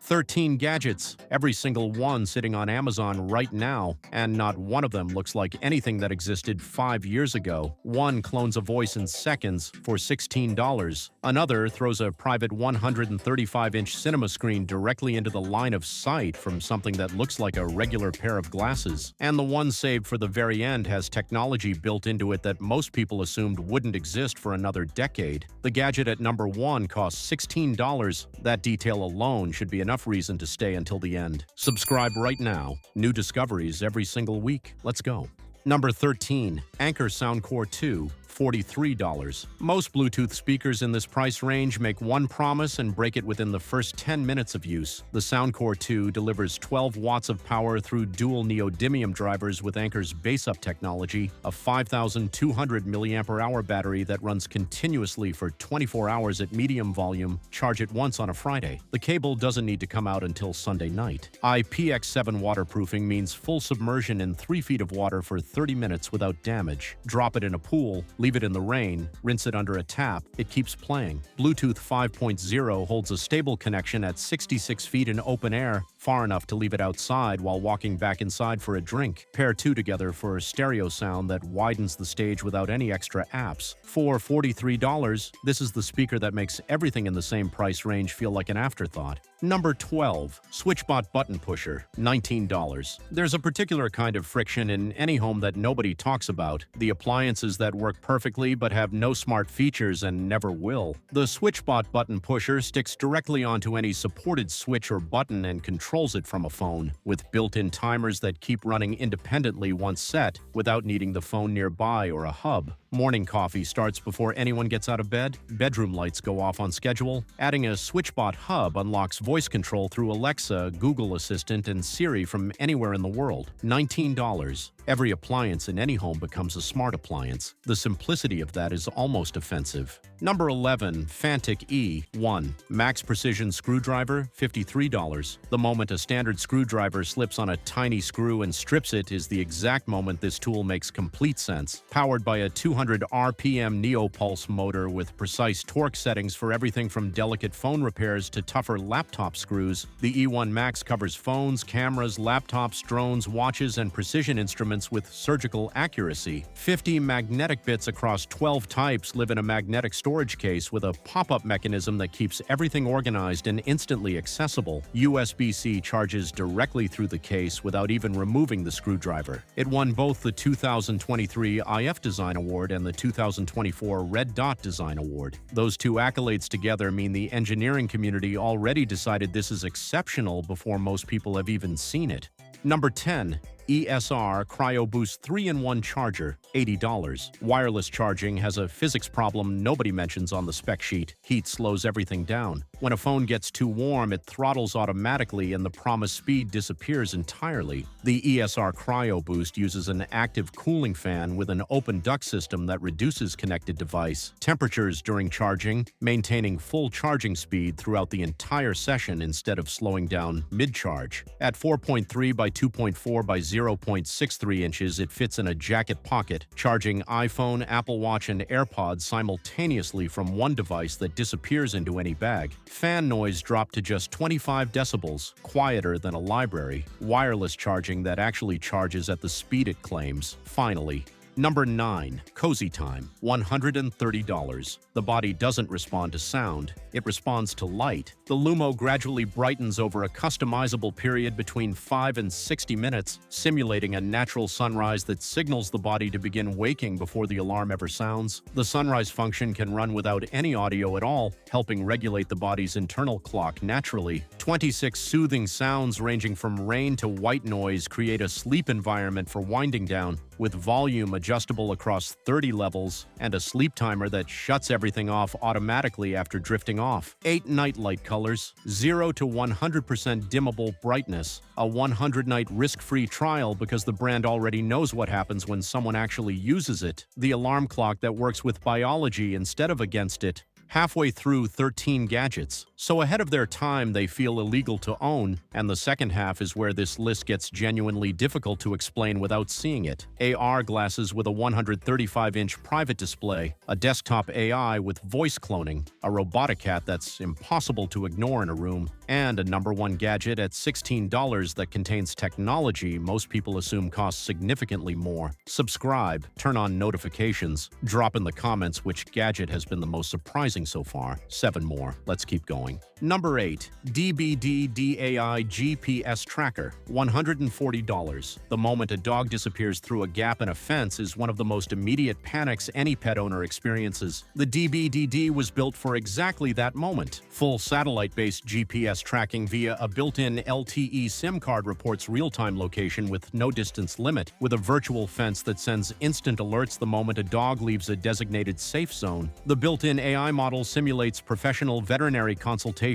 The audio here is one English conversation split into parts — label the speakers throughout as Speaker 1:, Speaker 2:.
Speaker 1: 13 gadgets, every single one sitting on Amazon right now, and not one of them looks like anything that existed 5 years ago. One clones a voice in seconds for $16. Another throws a private 135-inch cinema screen directly into the line of sight from something that looks like a regular pair of glasses. And the one saved for the very end has technology built into it that most people assumed wouldn't exist for another decade. The gadget at number 1 costs $16. That detail alone should be enough reason to stay until the end. Subscribe right now. New discoveries every single week. Let's go. Number 13. Anker Soundcore 2. $43. Most Bluetooth speakers in this price range make one promise and break it within the first 10 minutes of use. The Soundcore 2 delivers 12 watts of power through dual neodymium drivers with Anker's base-up technology, a 5,200 mAh battery that runs continuously for 24 hours at medium volume. Charge it once on a Friday. The cable doesn't need to come out until Sunday night. IPX7 waterproofing means full submersion in 3 feet of water for 30 minutes without damage. Drop it in a pool, leave it in the rain, rinse it under a tap, it keeps playing. Bluetooth 5.0 holds a stable connection at 66 feet in open air, far enough to leave it outside while walking back inside for a drink. Pair two together for a stereo sound that widens the stage without any extra apps. For $43, this is the speaker that makes everything in the same price range feel like an afterthought. Number 12. SwitchBot Button Pusher, $19. There's a particular kind of friction in any home that nobody talks about, the appliances that work perfectly but have no smart features and never will. The SwitchBot Button Pusher sticks directly onto any supported switch or button and controls it from a phone, with built-in timers that keep running independently once set, without needing the phone nearby or a hub. Morning coffee starts before anyone gets out of bed. Bedroom lights go off on schedule. Adding a SwitchBot hub unlocks voice control through Alexa, Google Assistant, and Siri from anywhere in the world. $19. Every appliance in any home becomes a smart appliance. The simplicity of that is almost offensive. Number 11. Fanttik E1. Max Precision Screwdriver, $53. The moment a standard screwdriver slips on a tiny screw and strips it is the exact moment this tool makes complete sense. Powered by a 200 RPM Neopulse motor with precise torque settings for everything from delicate phone repairs to tougher laptop screws, the E1 Max covers phones, cameras, laptops, drones, watches, and precision instruments with surgical accuracy. 50 magnetic bits across 12 types live in a magnetic storage case with a pop-up mechanism that keeps everything organized and instantly accessible. USB-C charges directly through the case without even removing the screwdriver. It won both the 2023 IF Design Award and the 2024 Red Dot Design Award. Those two accolades together mean the engineering community already decided this is exceptional before most people have even seen it. Number 10. ESR CryoBoost 3-in-1 Charger, $80. Wireless charging has a physics problem nobody mentions on the spec sheet. Heat slows everything down. When a phone gets too warm, it throttles automatically and the promised speed disappears entirely. The ESR CryoBoost uses an active cooling fan with an open duct system that reduces connected device temperatures during charging, maintaining full charging speed throughout the entire session instead of slowing down mid-charge. At 4.3 by 2.4 by 0.63 inches, it fits in a jacket pocket, charging iPhone, Apple Watch, and AirPods simultaneously from one device that disappears into any bag. Fan noise dropped to just 25 decibels, quieter than a library. Wireless charging that actually charges at the speed it claims. Finally. Number 9. Cozy Time, $130. The body doesn't respond to sound, it responds to light. The Lumo gradually brightens over a customizable period between 5 and 60 minutes, simulating a natural sunrise that signals the body to begin waking before the alarm ever sounds. The sunrise function can run without any audio at all, helping regulate the body's internal clock naturally. 26 soothing sounds ranging from rain to white noise create a sleep environment for winding down, with volume adjustable across 30 levels and a sleep timer that shuts everything off automatically after drifting off. 8 night light colors, 0 to 100% dimmable brightness, a 100-night risk-free trial because the brand already knows what happens when someone actually uses it, the alarm clock that works with biology instead of against it, halfway through 13 gadgets. So ahead of their time, they feel illegal to own, and the second half is where this list gets genuinely difficult to explain without seeing it. AR glasses with a 135-inch private display, a desktop AI with voice cloning, a robotic cat that's impossible to ignore in a room, and a #1 gadget at $16 that contains technology most people assume costs significantly more. Subscribe, turn on notifications, drop in the comments which gadget has been the most surprising so far. 7 more. Let's keep going. Number 8. DBDD AI GPS Tracker, $140. The moment a dog disappears through a gap in a fence is one of the most immediate panics any pet owner experiences. The DBDD was built for exactly that moment. Full satellite-based GPS tracking via a built-in LTE SIM card reports real-time location with no distance limit, with a virtual fence that sends instant alerts the moment a dog leaves a designated safe zone. The built-in AI model simulates professional veterinary consultations,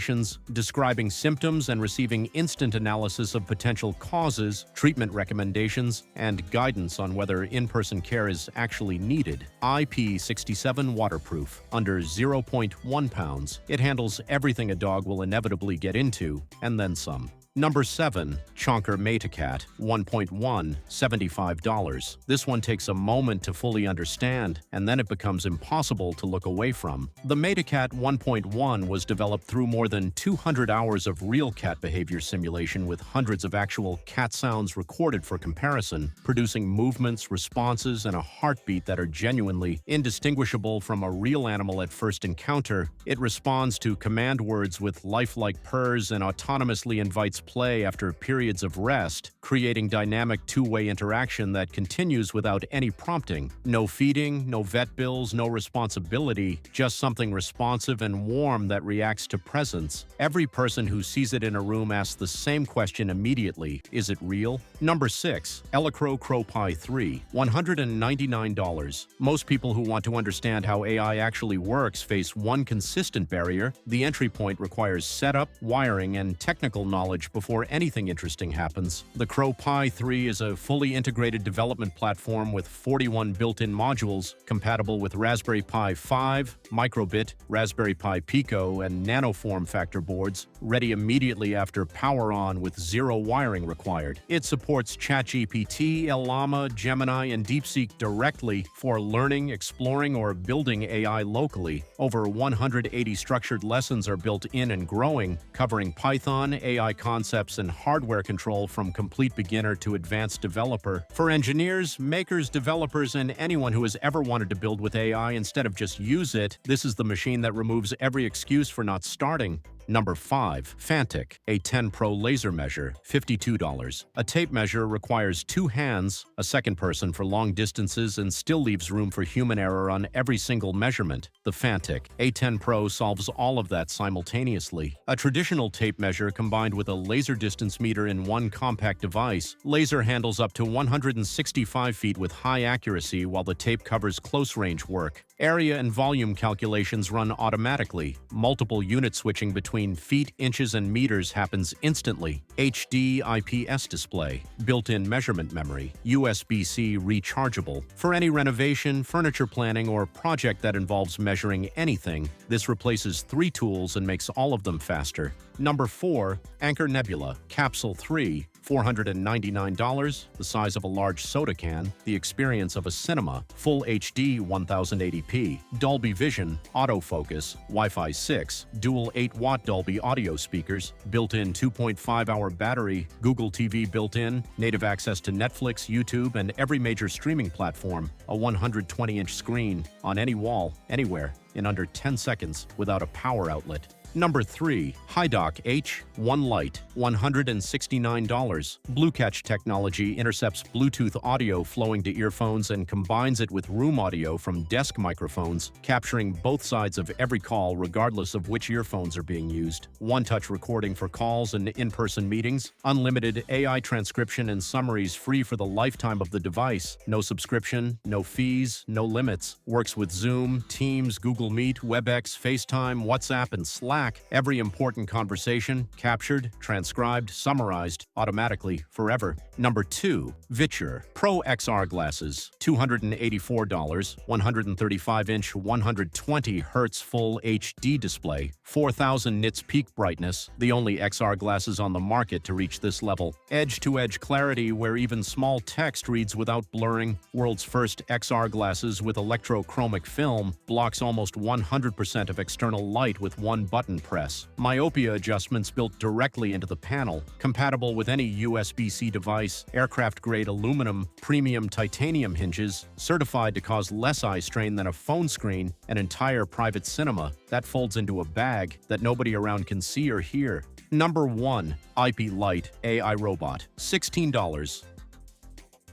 Speaker 1: describing symptoms and receiving instant analysis of potential causes, treatment recommendations, and guidance on whether in-person care is actually needed. IP67 waterproof, under 0.1 pounds. It handles everything a dog will inevitably get into, and then some. Number 7. Chongker Matecat, 1.1, $75. This one takes a moment to fully understand, and then it becomes impossible to look away from. The Matecat 1.1 was developed through more than 200 hours of real cat behavior simulation with hundreds of actual cat sounds recorded for comparison, producing movements, responses, and a heartbeat that are genuinely indistinguishable from a real animal at first encounter. It responds to command words with lifelike purrs and autonomously invites play after periods of rest, creating dynamic two-way interaction that continues without any prompting. No feeding, no vet bills, no responsibility, just something responsive and warm that reacts to presence. Every person who sees it in a room asks the same question immediately: is it real? Number 6. ELECROW CrowPi 3, $199. Most people who want to understand how AI actually works face one consistent barrier: the entry point requires setup, wiring, and technical knowledge before anything interesting happens. The CrowPi 3 is a fully integrated development platform with 41 built-in modules, compatible with Raspberry Pi 5, Microbit, Raspberry Pi Pico, and Nano form factor boards, ready immediately after power on with zero wiring required. It supports ChatGPT, Llama, Gemini, and DeepSeek directly for learning, exploring, or building AI locally. Over 180 structured lessons are built in and growing, covering Python, AI concepts, and hardware control from complete beginner to advanced developer. For engineers, makers, developers, and anyone who has ever wanted to build with AI instead of just use it, this is the machine that removes every excuse for not starting. Number 5. Fanttik, a 10 Pro laser measure, $52. A tape measure requires 2 hands, a second person for long distances, and still leaves room for human error on every single measurement. The Fanttik A10 Pro solves all of that simultaneously. A traditional tape measure combined with a laser distance meter in one compact device, laser handles up to 165 feet with high accuracy while the tape covers close-range work. Area and volume calculations run automatically. Multiple unit switching between feet, inches, and meters happens instantly. HD IPS display, built-in measurement memory, USB-C rechargeable. For any renovation, furniture planning, or project that involves measuring anything, this replaces 3 tools and makes all of them faster. Number 4. Anker Nebula, Capsule 3, $499, the size of a large soda can, the experience of a cinema, Full HD 1080p, Dolby Vision, autofocus, Wi-Fi 6, dual 8-watt Dolby audio speakers, built-in 2.5-hour battery, Google TV built-in, native access to Netflix, YouTube, and every major streaming platform, a 120-inch screen, on any wall, anywhere, in under 10 seconds without a power outlet. Number 3. HiDock H1 Lite, $169. BlueCatch technology intercepts Bluetooth audio flowing to earphones and combines it with room audio from desk microphones, capturing both sides of every call regardless of which earphones are being used. One-touch recording for calls and in-person meetings. Unlimited AI transcription and summaries free for the lifetime of the device. No subscription, no fees, no limits. Works with Zoom, Teams, Google Meet, WebEx, FaceTime, WhatsApp, and Slack. Slack, every important conversation captured, transcribed, summarized, automatically, forever. Number 2. VITURE Pro XR Glasses, $284, 135-inch 120 Hz full HD display, 4,000 nits peak brightness, the only XR glasses on the market to reach this level. Edge-to-edge clarity where even small text reads without blurring. World's first XR glasses with electrochromic film, blocks almost 100% of external light with one button press. Myopia adjustments built directly into the panel, compatible with any USB-C device, aircraft-grade aluminum, premium titanium hinges, certified to cause less eye strain than a phone screen, an entire private cinema that folds into a bag that nobody around can see or hear. Number 1. Aipi-Lite AI Robot, $16.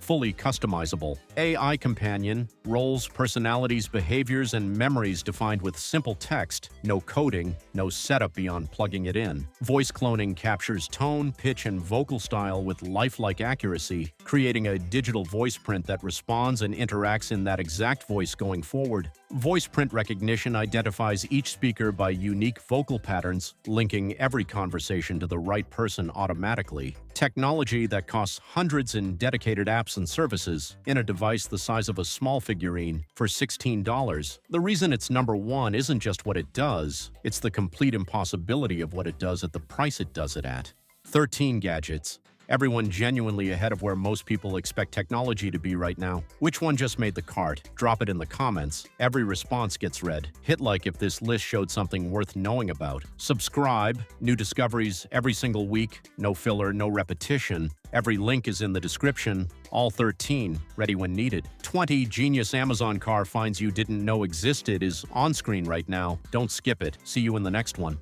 Speaker 1: Fully customizable. AI companion, roles, personalities, behaviors, and memories defined with simple text, no coding, no setup beyond plugging it in. Voice cloning captures tone, pitch, and vocal style with lifelike accuracy, creating a digital voice print that responds and interacts in that exact voice going forward. Voice print recognition identifies each speaker by unique vocal patterns, linking every conversation to the right person automatically. Technology that costs hundreds in dedicated apps and services in a device the size of a small figurine for $16. The reason it's number 1 isn't just what it does, it's the complete impossibility of what it does at the price it does it at. 13 gadgets. Everyone genuinely ahead of where most people expect technology to be right now. Which one just made the cart? Drop it in the comments. Every response gets read. Hit like if this list showed something worth knowing about. Subscribe. New discoveries every single week. No filler, no repetition. Every link is in the description. All 13, ready when needed. 20 genius Amazon car finds you didn't know existed is on screen right now. Don't skip it. See you in the next one.